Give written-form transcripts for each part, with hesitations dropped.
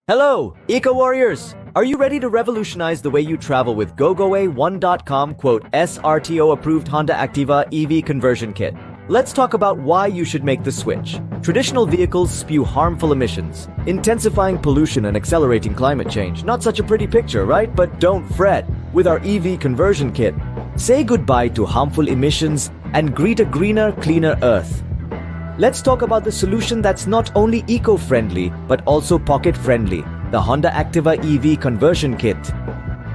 Hello, Eco Warriors! Are you ready to revolutionize the way you travel with GoGoA1.com SRTO approved Honda Activa EV conversion kit? Let's talk about why you should make the switch. Traditional vehicles spew harmful emissions, intensifying pollution and accelerating climate change. Not such a pretty picture, right? But don't fret. With our EV conversion kit, say goodbye to harmful emissions and greet a greener, cleaner Earth. Let's talk about the solution that's not only eco-friendly, but also pocket-friendly, the Honda Activa EV conversion kit.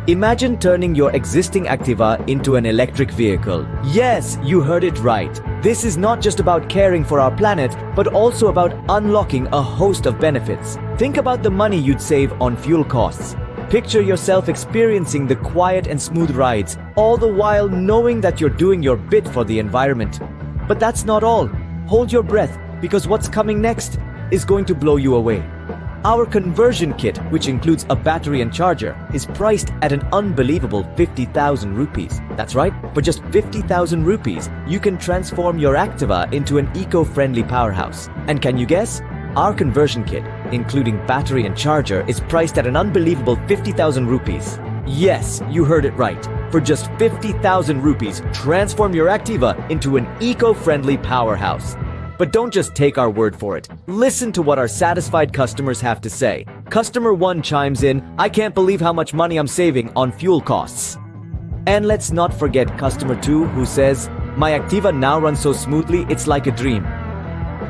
Imagine turning your existing Activa into an electric vehicle. Yes, you heard it right. This is not just about caring for our planet, but also about unlocking a host of benefits. Think about the money you'd save on fuel costs. Picture yourself experiencing the quiet and smooth rides, all the while knowing that you're doing your bit for the environment. But that's not all. Hold your breath, because what's coming next is going to blow you away. Our conversion kit, which includes a battery and charger, is priced at an unbelievable 50,000 rupees. That's right, for just 50,000 rupees, you can transform your Activa into an eco-friendly powerhouse. And can you guess? Our conversion kit, including battery and charger, is priced at an unbelievable 50,000 rupees. Yes, you heard it right. For just 50,000 rupees, transform your Activa into an eco-friendly powerhouse. But don't just take our word for it. Listen to what our satisfied customers have to say. Customer 1 chimes in, "I can't believe how much money I'm saving on fuel costs." And let's not forget customer 2 who says, "My Activa now runs so smoothly, it's like a dream."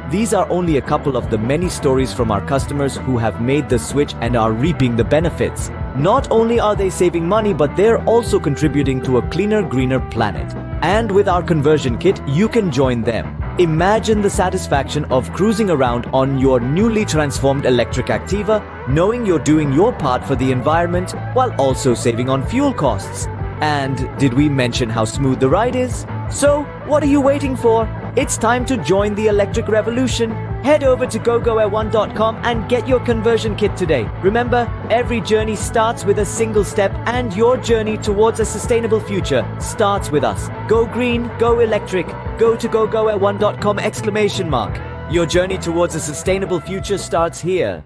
These are only a couple of the many stories from our customers who have made the switch and are reaping the benefits. Not only are they saving money, but they're also contributing to a cleaner, greener planet. And with our conversion kit, you can join them. Imagine the satisfaction of cruising around on your newly transformed electric Activa, knowing you're doing your part for the environment while also saving on fuel costs. And did we mention how smooth the ride is? So, what are you waiting for? It's time to join the electric revolution. Head over to GoGoA1.com and get your conversion kit today. Remember, every journey starts with a single step, and your journey towards a sustainable future starts with us. Go green, go electric. Go to GoGoA1.com! Your journey towards a sustainable future starts here.